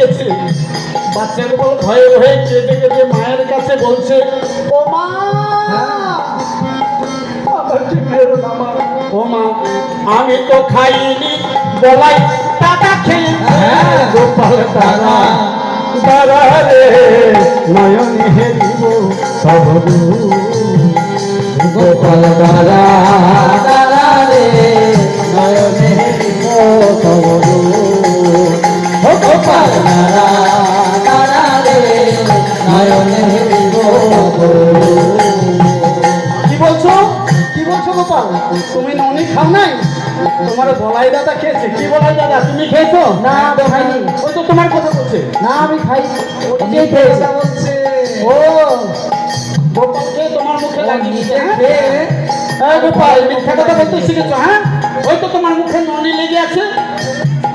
পেয়েছে। বাচ্চা গোপাল ভয়ে ভয়ে কেঁদে কেঁদে মায়ের কাছে বলছে, ও মা, আমাকে মেরো না মা। ও মা, আমি তো খাইনি বলাই টাকা খেয়ে। গোপাল দাদা দাদা রে নয়নে হেরিব তব রূপ। গোপাল দাদা দাদা রে নয়নে হেরিব তব রূপ। ও গোপাল দাদা দাদা রে নয়নে হেরিব তব রূপ। কি বলছো, কি বলছো গোপাল? তুমি ননি খাও নাই? তোমার বলাই দাদা খেয়েছে। কি বলাই দাদা, তুমি খেয়েছো? না আমি খাইনি। ওই তো তোমার কথা বলছে। না আমি খাইনি। নিজে খেয়েছে বলছে। ও গোপালকে তোমার মুখে লাগিয়ে দিয়েছে। হ্যাঁ গোপাল, মিথ্যা কথা বলতে শিখেছো? হ্যাঁ, ওই তো তোমার মুখে ননি লেগে আছে।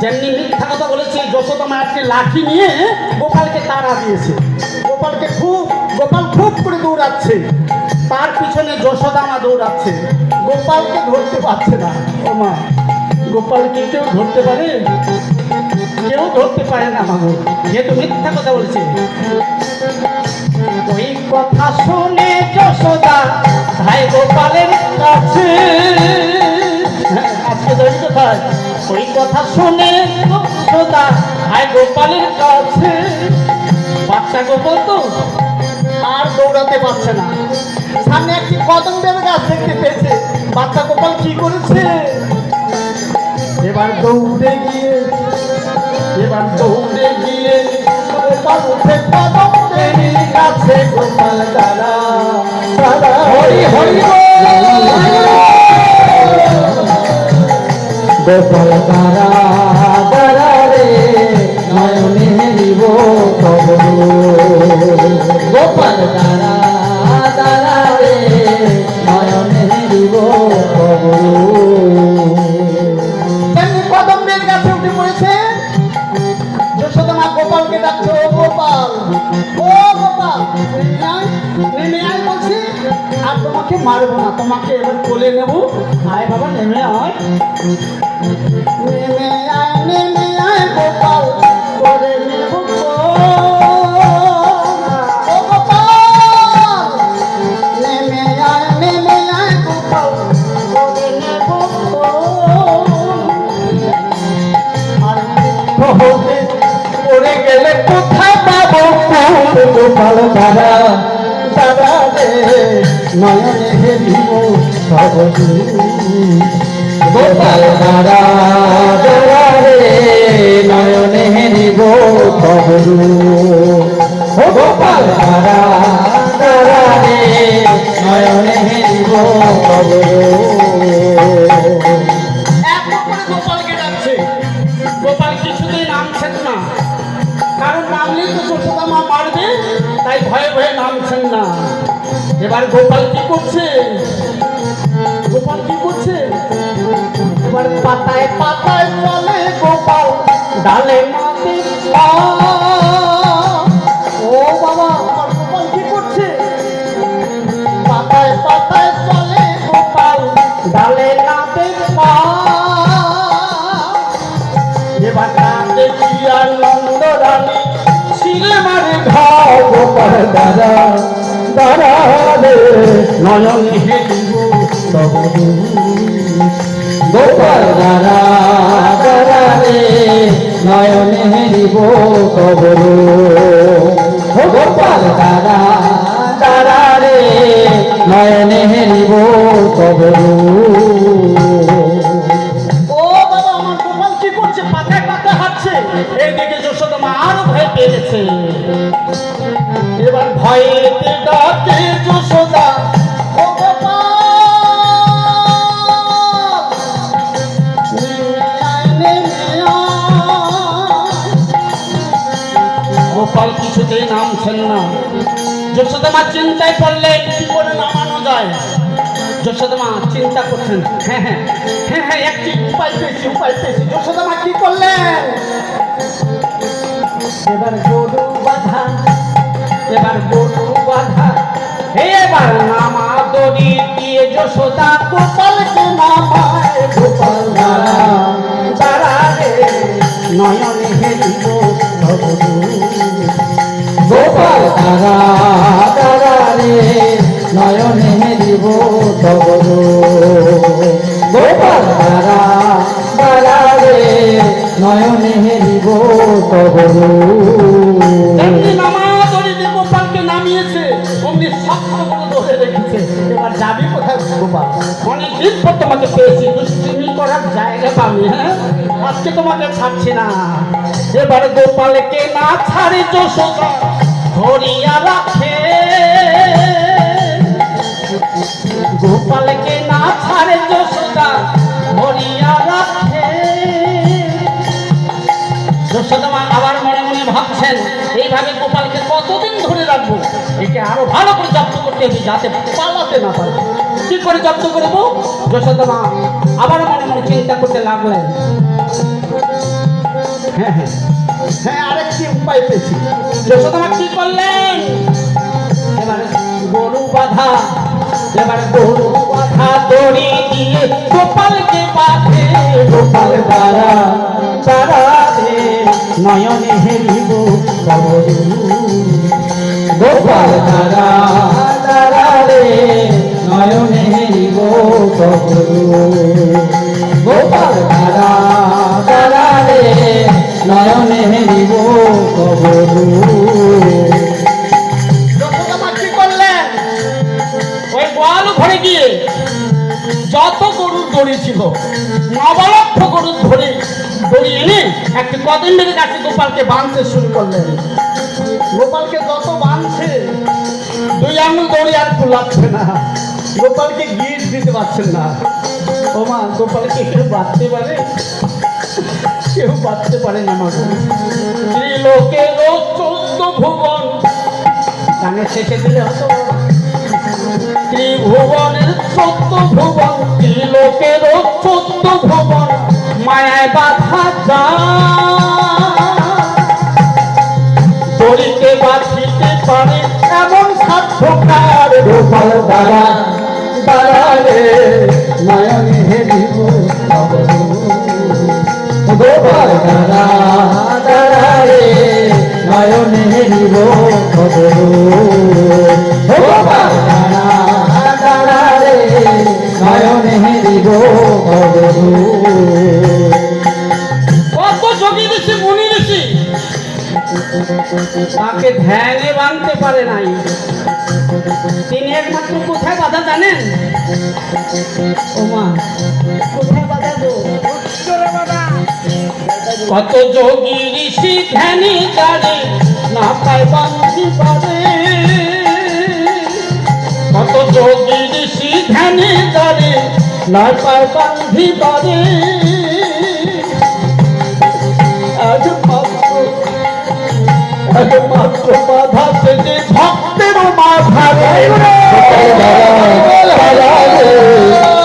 যেমনি মিথ্যা কথা বলেছে, যশোদা মা একটি লাঠি নিয়ে গোপালকে তাড়া দিয়েছে। গোপাল খুব করে দৌড়াচ্ছে, তার পিছনে যশোদা মা দৌড়াচ্ছে, গোপালকে ধরতে পারছে না। ও মা, গোপালকে কেউ ধরতে পারে? কেউ ধরতে পারে না মাগো, যেহেতু মিথ্যা কথা বলছে। ওই কথা শুনে যশোদা ভাই গোপালের কাছে, আজকে যাবি কোথায়? ওই কথা শুনে যশোদা ভাই গোপালের কাছে। বাচ্চা গোপাল তো আর দৌড়াতে পারছে না। সামনে একটি কদম্বের গাছ দেখতে পেয়েছে। বাচ্চা গোপাল কি করেছে? এবার দৌড়ে গিয়ে গোপাল উঠে কদম্বের গাছে। গোপাল দাদা দাদা হরি হরি গোপাল দাদা দাদা রে নয়নে হেরিব তব রূপ। গোপাল দাদা দাদা রে নয়নে হেরিব তব রূপ। কদম্বের গাছে উঠে পড়েছে। যশোদা মা গোপালকে ডাকছে, ও গোপাল, ও গোপাল, নেমে আয় বলছি। আর তোমাকে মারবো না, তোমাকে এবার কোলে নেবো। আয় বাবা, নেমে আয়, নেমে আয় গোপাল, কোলে নেবো। ও গোপাল, নেমে আয় গোপাল, কোলে নেবো। পড়ে গেলে কোথায় পাবো? গোপাল দাদা দাদা রে নয়নে হেরিব তব রূপ। গোপাল দাদা দাদা রে নয়নে হেরিব তব রূপ। ও গোপাল দাদা দাদা রে নয়নে হেরিব তব রূপ। এত করে গোপালকে ডাকছে, গোপাল কিছুতেই নামছেন না। কারণ নামলেই তো যশোদা মা মারবে, তাই ভয়ে ভয়ে নামছেন না। এবার গোপাল কি করছে? এবার পাতায় পাতায় চলে গোপাল, ডালে মাটি পা। ও বাবা, আমার গোপাল কি করছে? পাতায় পাতায় চলে গোপাল, ডালে নাতে পা। এবার ডাকে কি আর নন্দ রানী ছিলে মারে ঘাও। গোপাল দাদা দাদা রে নয়নে হেরিব তব রূপ। গোপাল দাদা দাদা রে নয়নে হেরিব তব রূপ। গোপাল দাদা দাদা রে নয়নে হেরিব তব রূপ। ও বাবা, আমার গোপাল কি করছে? পাতায় পাতায় হাঁটছে। এইদিকে যশোদা মা আরো ভয় পেয়েছে। এবার ভয়েতে ডাকে যশোদা, ও গোপাল, নেমে আয়। গোপাল কিছুতেই নামছেন না। যশোদা মা চিন্তায় পড়লেন, কি করে নামানো যায়। যশোদা মা চিন্তা করছেন, হ্যাঁ একটি উপায় পেয়েছি। যশোদা মা কি করলেন? এবার গরু বাঁধা, এবার নামা দড়ি দিয়ে যশোদা গোপালকে নামায়। গোপাল দাঁড়া রে নয়নে হেরিব গোপাল তারা তারা রে নয়নে দিব তবরু গোপাল তারা তারা রে নয়নে দিব তবরু তেমনি নামা দড়িতে গোপালকে নামিয়েছে, অমনি শক্ত করে ধরে রেখেছে। এবার যাবি কোথায় গোপাল? অনেকদিন পর তোমাকে পেয়েছি, দুষ্টুমি করার জায়গা পাবি। হ্যাঁ, আজকে তোমাকে ছাড়ছি না। এবার গোপালকে না ছাড়ে যশোদা ধরিয়া রাখে, গোপালকে না ছাড়ে যশোদা ধরিয়া রাখে। যশোদা মা আবার মনে মনে ভাবছেন, এইভাবে গোপালকে কতদিন ধরে রাখবো? একে আরো ভালো করে জব্দ করতে হবে, যাতে পালাতে না পারে। কি করে জব্দ করবো? যশোদা মা আবার মনে মনে চিন্তা করতে লাগলেন। হ্যাঁ হ্যাঁ হ্যাঁ, আরেকটি উপায় পেয়েছি। যশোদা মা কি করলেন? এবারে গরু বাঁধা, এবারে গরু বাঁধা দড়ি দিয়ে গোপালকে বাঁধে। গোপাল তারা তারা রে নয়নে হেরিব তবরু গোপাল তারা তারা রে নয়নে হেরিব তবরু গোপাল তারা তারা রে নয়নে হেরিব তবরু যশোদা মা কি করলেন? ওই গোয়াল ঘরে গিয়ে যত গরুর দড়ি ছিল, নবলক্ষ গরুর দড়ি এনে একটি কদম্বের কাছে গোপালকে বাঁধতে শুরু করলেন। গোপালকে যত বাঁধছে, 2 আঙুল দড়ি আর কুলাচ্ছে না। গোপালকে গিট দিতে পারছেন না। ও মা, গোপালকে কেউ বাঁধতে পারে? কেউ বাঁধতে পারে না। মা, ত্রিলোকের 14 ভুবন গানের শেষে দিলে হতো। ত্রিভুবনের 14 ভুবন, ত্রিলোকের 14 ভুবন মায়ায় বাধা দড়িতে বাঁধিতে পারে এমন সাধ্যকার গোপাল তারা তারা রে নয়নে হেরিব তবরু গোপাল তারা তারা রে নয়নে হেরিব তবরু গোপাল তারা তারা রে নয়নে হেরিব তবরু কত যোগী ঋষি মুনি ঋষি তাকে ধ্যানে বাঁধতে পারে নাই। তিনি একমাত্র কোথায় বাধা জানেন? ওমা, কোথায় বাধা গো? কত যোগী ঋষি ধ্যানে দাঁড়ে না পায় বাঁধতে পারে। কত যোগী ঋষি ধ্যানে দাঁড়ে না পায় বাঁধতে পারে। একমাত্র বাধা সে যে ভক্তের বাধা রে।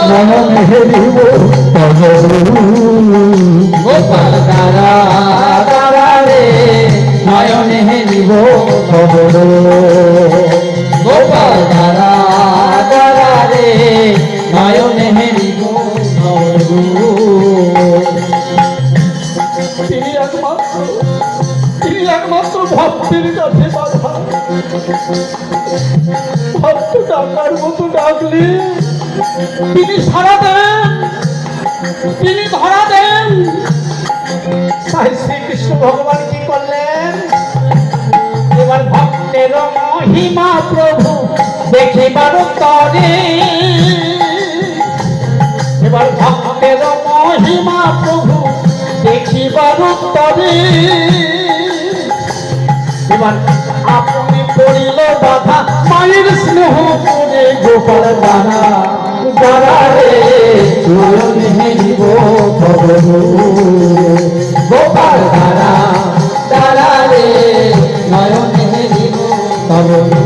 নয়নে হেরিব তবরু গোপাল তারা তারা রে নয়নে হেরিব তবরু গোপাল তারা তারা রে নয়নে হেরিব তবরু তিনি একমাত্র ভক্তের কাছে বাধা। ভক্ত ডাকার মতো ডাকলে তিনি সাড়া দেন, তিনি ধরা দেন। তাই শ্রীকৃষ্ণ ভগবান কি করলেন? এবার ভক্তের মহিমা প্রভু দেখিবার তরে, এবার ভক্তের মহিমা প্রভু দেখিবার তরে, এবার আপনি পড়িল বাধা মায়ের স্নেহ করে। গোপাল তারা তারা রে নয়নে হেরিব তবরু গোপাল তারা তারা রে নয়নে হেরিব তবরু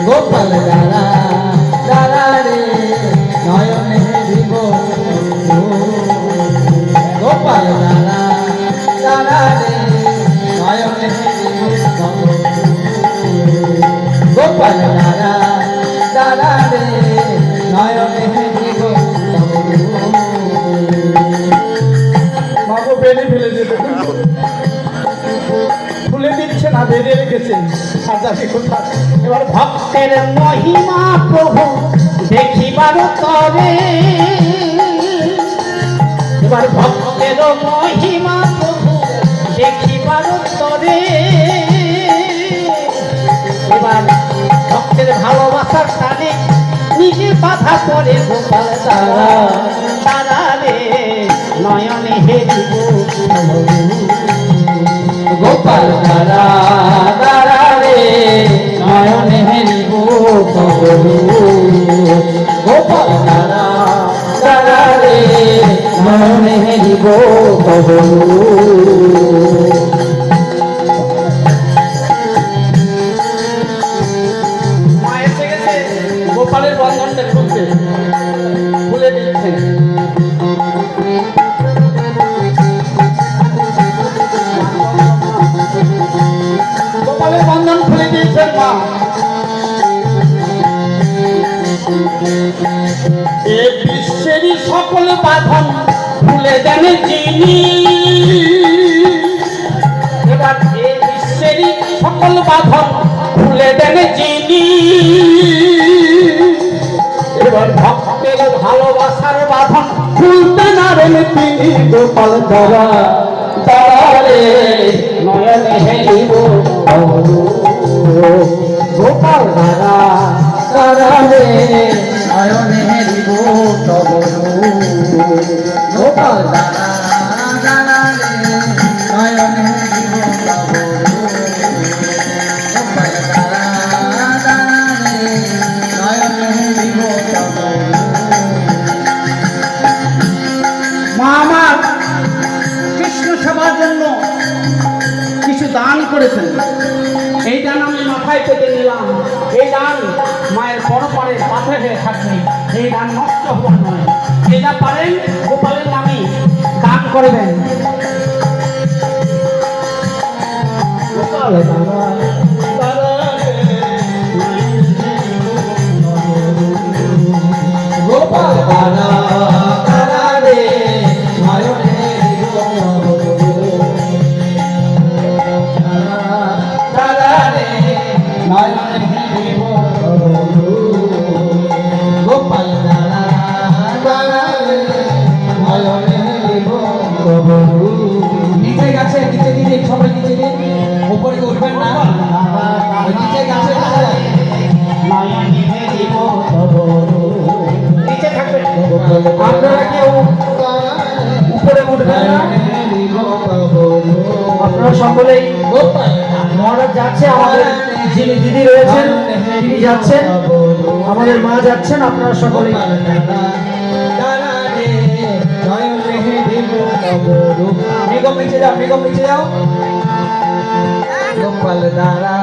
গোপাল তারা তারা রে নয়নে হেরিব তবরু গোপাল তারা তারা রে নয়নে হেরিব তবরু গোপাল তারা তারা রে নয়নে হেরিব তবরু মাগো বেড়ে ফেলে যেতে খুলে দিচ্ছে না, বেঁধে রেখেছে। আর যাবে কোথায়? এবার ভক্তের মহিমা প্রভু দেখিবার তরে, এবার ভক্তের মহিমা প্রভু দেখিবার তরে, এবার ভক্তের ভালোবাসার টানে নিজে বাধা পড়ে গোপাল তারা, তারা রে নয়নে হেরিব গোপাল তারা তারা রে নয়নে হেরিব তবু, গোপাল তারা তারা রে নয়নে হেরিব তবু। মা এসে গেছে, গোপালের বন্ধনটা খুলতে, খুলে দিচ্ছে। গোপালের বন্ধন খুলে দিয়েছেন মা। এ বিশ্বেরই সকল বাঁধন খুলে দেন যিনি, এবার এ বিশ্বেরই সকল বাঁধন খুলে দেন যিনি, এবার ভক্তের ভালোবাসার বাঁধন খুলতে না রেন তিনি, গোপাল তারা তারা রে নয়নে হেরিব তবু, গোপাল তারা তারা রে নয়নে হেরিব তবু, গোপাল তারা তারা রে নয়নে হেরিব তবু, গোপাল তারা তারা রে নয়নে হেরিব তবু। মা আমার কৃষ্ণ সেবার জন্য কিছু দান করেছেন, এই দান আমি মাথায় পেতে নিলাম। এই দান মায়ের পরপারে পাথে হয়ে থাকবে, এই দান নষ্ট হবার নয়। যে যা পারেন গোপালের নামে দান করবেন। গোপাল তারা তারা রে গোপাল তারা তারা রে নয়নে হেরিব তবু, তারা রে নয়নে হেরিব তবু, গোপাল তারা তারা রে নয়নে হেরিব তবু। নিচে গাছে নিচে দিন, সবাই নিচে দিন, উপরে উঠবেন না, ওই নিচে গাছে নয়নে হেরিব তবু। নিচে থাকবেন, আপনারা কেউ উপরে উঠবেন না। আপনারা সকলেই, মহারাজ যাচ্ছে, আমাদের যিনি দিদি রয়েছেন তিনি যাচ্ছেন, আমাদের মা যাচ্ছেন, আপনারা সকলেই নিগম নিচে যাও, নিগম নিচে যাও। গোপাল দ্বারা